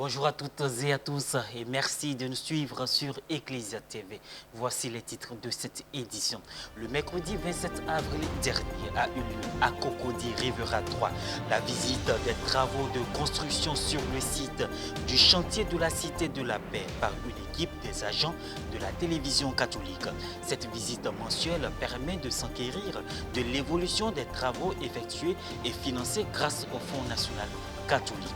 Bonjour à toutes et à tous et merci de nous suivre sur Ecclesia TV. Voici les titres de cette édition. Le mercredi 27 avril dernier a eu lieu à Cocody Rivera 3 la visite des travaux de construction sur le site du chantier de la Cité de la Paix par une équipe des agents de la télévision catholique. Cette visite mensuelle permet de s'enquérir de l'évolution des travaux effectués et financés grâce au Fonds national catholique.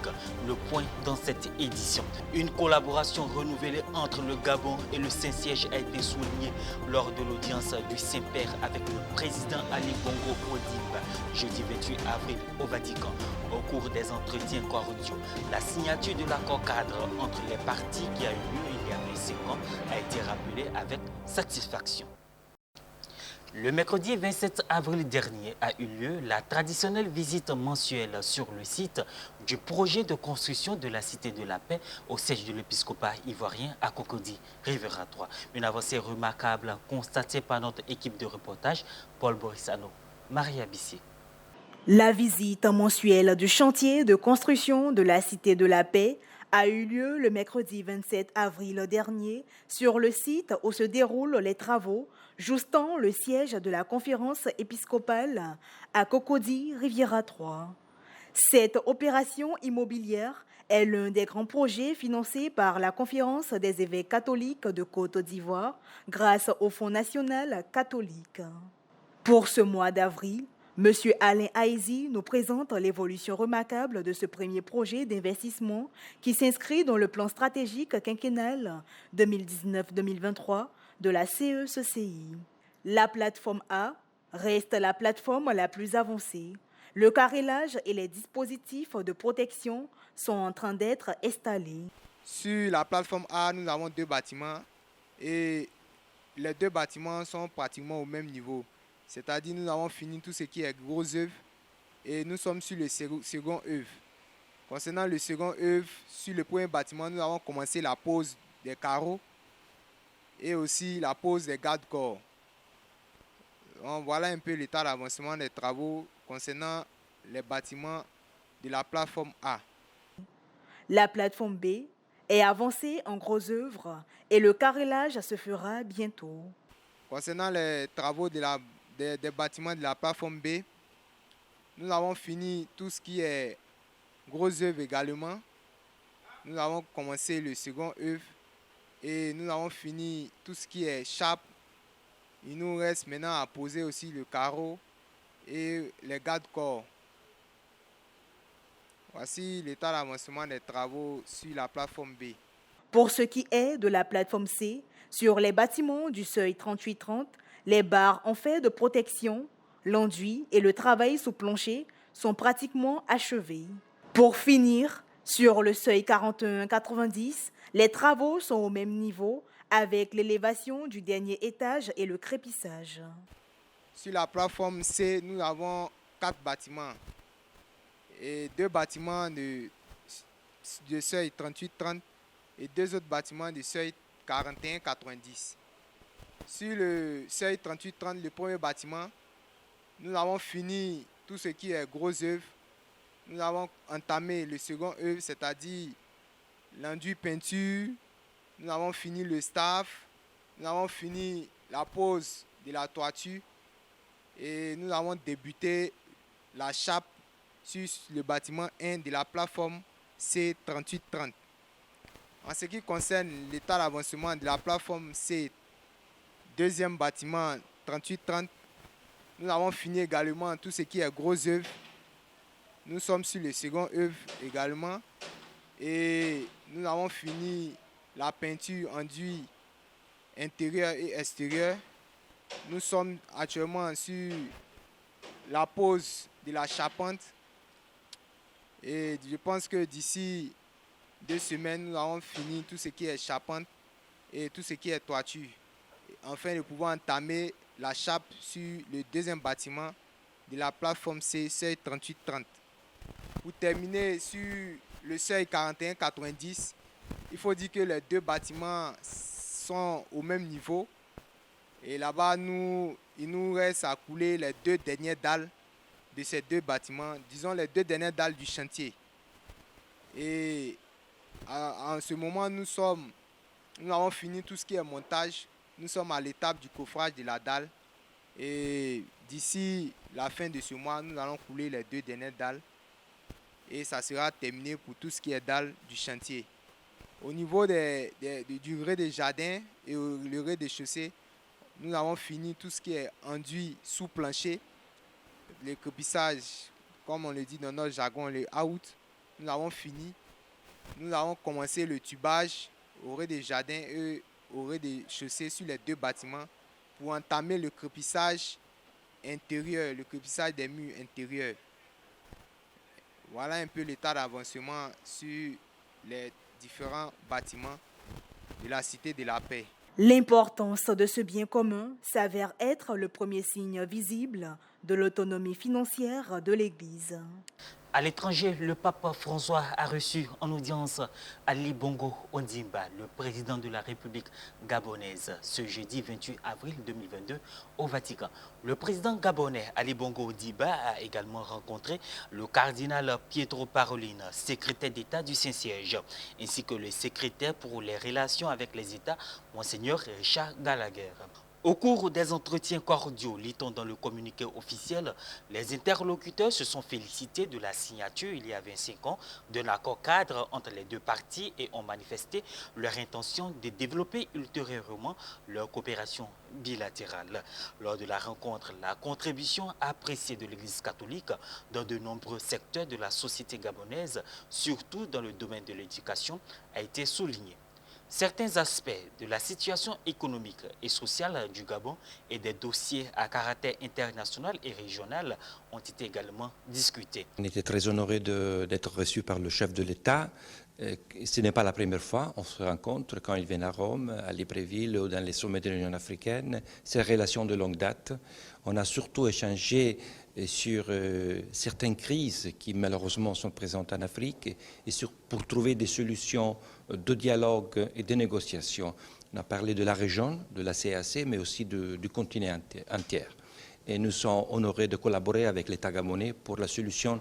Le point dans cette édition. Une collaboration renouvelée entre le Gabon et le Saint-Siège a été soulignée lors de l'audience du Saint-Père avec le président Ali Bongo Ondimba, jeudi 28 avril au Vatican. Au cours des entretiens cordiaux, la signature de l'accord cadre entre les parties qui a eu lieu il y a 25 ans a été rappelée avec satisfaction. Le mercredi 27 avril dernier a eu lieu la traditionnelle visite mensuelle sur le site du projet de construction de la Cité de la Paix au siège de l'épiscopat ivoirien à Cocody Rivera 3. Une avancée remarquable constatée par notre équipe de reportage, Paul Borisano, Maria Bissier. La visite mensuelle du chantier de construction de la Cité de la Paix a eu lieu le mercredi 27 avril dernier sur le site où se déroulent les travaux justant le siège de la conférence épiscopale à Cocody Rivera 3. Cette opération immobilière est l'un des grands projets financés par la Conférence des évêques catholiques de Côte d'Ivoire grâce au Fonds national catholique. Pour ce mois d'avril, M. Alain Aïzi nous présente l'évolution remarquable de ce premier projet d'investissement qui s'inscrit dans le plan stratégique quinquennal 2019-2023 de la CECI. La plateforme A reste la plateforme la plus avancée. Le carrelage et les dispositifs de protection sont en train d'être installés. Sur la plateforme A, nous avons deux bâtiments et les deux bâtiments sont pratiquement au même niveau. C'est-à-dire nous avons fini tout ce qui est gros œuvre et nous sommes sur le second œuvre. Concernant le second œuvre, sur le premier bâtiment, nous avons commencé la pose des carreaux et aussi la pose des garde-corps. Voilà un peu l'état d'avancement des travaux concernant les bâtiments de la plateforme A. La plateforme B est avancée en gros œuvre et le carrelage se fera bientôt. Concernant les travaux des bâtiments de la plateforme B, nous avons fini tout ce qui est gros œuvre également. Nous avons commencé le second œuvre et nous avons fini tout ce qui est chape. Il nous reste maintenant à poser aussi le carreau et les garde-corps. Voici l'état d'avancement des travaux sur la plateforme B. Pour ce qui est de la plateforme C, sur les bâtiments du seuil 3830, les barres en fait de protection, l'enduit et le travail sous plancher sont pratiquement achevés. Pour finir, sur le seuil 4190, les travaux sont au même niveau avec l'élévation du dernier étage et le crépissage. Sur la plateforme C, nous avons 4 bâtiments et 2 bâtiments de seuil 3830 et 2 autres bâtiments de seuil 4190. Sur le seuil 3830, le premier bâtiment, nous avons fini tout ce qui est gros œuvre. Nous avons entamé le second œuvre, c'est-à-dire l'enduit peinture. Nous avons fini le staff. Nous avons fini la pose de la toiture. Et nous avons débuté la chape sur le bâtiment 1 de la plateforme C3830. En ce qui concerne l'état d'avancement de la plateforme C, deuxième bâtiment 3830, nous avons fini également tout ce qui est gros œuvre. Nous sommes sur le second œuvre également et nous avons fini la peinture enduit intérieur et extérieur. Nous sommes actuellement sur la pose de la charpente et je pense que d'ici 2 semaines, nous avons fini tout ce qui est charpente et tout ce qui est toiture, afin de pouvoir entamer la chape sur le deuxième bâtiment de la plateforme C, seuil 3830. Pour terminer sur le seuil 4190, il faut dire que les deux bâtiments sont au même niveau. Et là-bas, il nous reste à couler les 2 dernières dalles de ces 2 bâtiments, disons les 2 dernières dalles du chantier. Et En ce moment, nous avons fini tout ce qui est montage. Nous sommes à l'étape du coffrage de la dalle. Et d'ici la fin de ce mois, nous allons couler les 2 dernières dalles. Et ça sera terminé pour tout ce qui est dalle du chantier. Au niveau du rez-de-jardin et le rez-de-chaussée, nous avons fini tout ce qui est enduit sous plancher. Le crépissage, comme on le dit dans notre jargon, le out, nous avons fini. Nous avons commencé le tubage au rez-de-jardin et au rez-de-chaussée sur les 2 bâtiments pour entamer le crépissage intérieur, le crépissage des murs intérieurs. Voilà un peu l'état d'avancement sur les différents bâtiments de la Cité de la Paix. L'importance de ce bien commun s'avère être le premier signe visible de l'autonomie financière de l'Église. À l'étranger, le pape François a reçu en audience Ali Bongo Ondimba, le président de la République gabonaise, ce jeudi 28 avril 2022 au Vatican. Le président gabonais Ali Bongo Ondimba a également rencontré le cardinal Pietro Parolin, secrétaire d'État du Saint-Siège, ainsi que le secrétaire pour les relations avec les États, Monseigneur Richard Gallagher. Au cours des entretiens cordiaux, lit-on dans le communiqué officiel, les interlocuteurs se sont félicités de la signature il y a 25 ans d'un accord cadre entre les 2 parties et ont manifesté leur intention de développer ultérieurement leur coopération bilatérale. Lors de la rencontre, la contribution appréciée de l'Église catholique dans de nombreux secteurs de la société gabonaise, surtout dans le domaine de l'éducation, a été soulignée. Certains aspects de la situation économique et sociale du Gabon et des dossiers à caractère international et régional ont été également discutés. On était très honorés d'être reçus par le chef de l'État. Ce n'est pas la première fois qu'on se rencontre quand ils viennent à Rome, à Libreville ou dans les sommets de l'Union africaine. C'est une relation de longue date. On a surtout échangé sur certaines crises qui malheureusement sont présentes en Afrique et pour trouver des solutions de dialogue et de négociation. On a parlé de la région, de la CAC, mais aussi du continent entier. Et nous sommes honorés de collaborer avec l'État gabonais pour la solution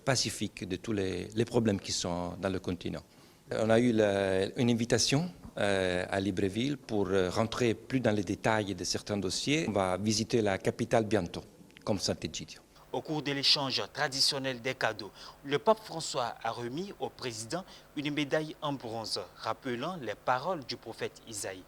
pacifique de tous les problèmes qui sont dans le continent. On a eu une invitation à Libreville pour rentrer plus dans les détails de certains dossiers. On va visiter la capitale bientôt, comme Sant'Egidio. Au cours de l'échange traditionnel des cadeaux, le pape François a remis au président une médaille en bronze, rappelant les paroles du prophète Isaïe.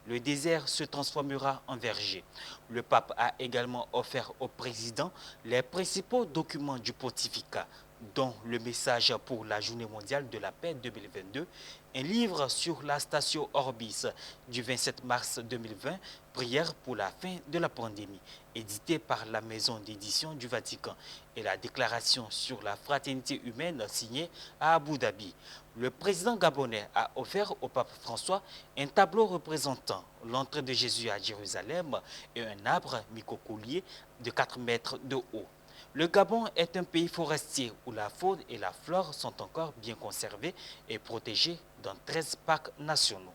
Le désert se transformera en verger. Le pape a également offert au président les principaux documents du pontificat, dont le message pour la Journée mondiale de la paix 2022, un livre sur la Statio Orbis du 27 mars 2020, Prière pour la fin de la pandémie, édité par la maison d'édition du Vatican, et la déclaration sur la fraternité humaine signée à Abu Dhabi. Le président gabonais a offert au pape François un tableau représentant l'entrée de Jésus à Jérusalem et un arbre mycocoulier de 4 mètres de haut. Le Gabon est un pays forestier où la faune et la flore sont encore bien conservées et protégées dans 13 parcs nationaux.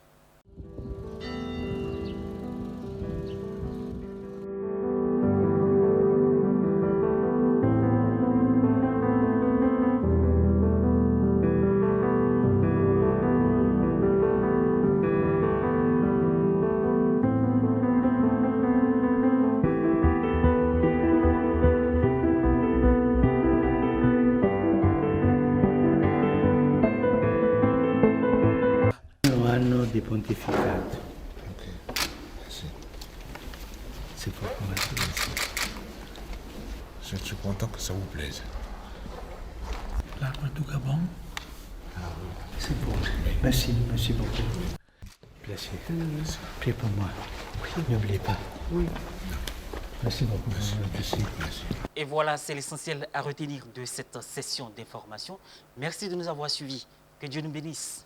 Di pontificato. C'est pourquoi je suis content que ça vous plaise. L'arbre du Gabon. C'est beau. Merci beaucoup. Plaisir. Priez pour moi. Oui. N'oubliez pas. Oui. Merci beaucoup. Merci. Et voilà, c'est l'essentiel à retenir de cette session d'information. Merci de nous avoir suivis. Que Dieu nous bénisse.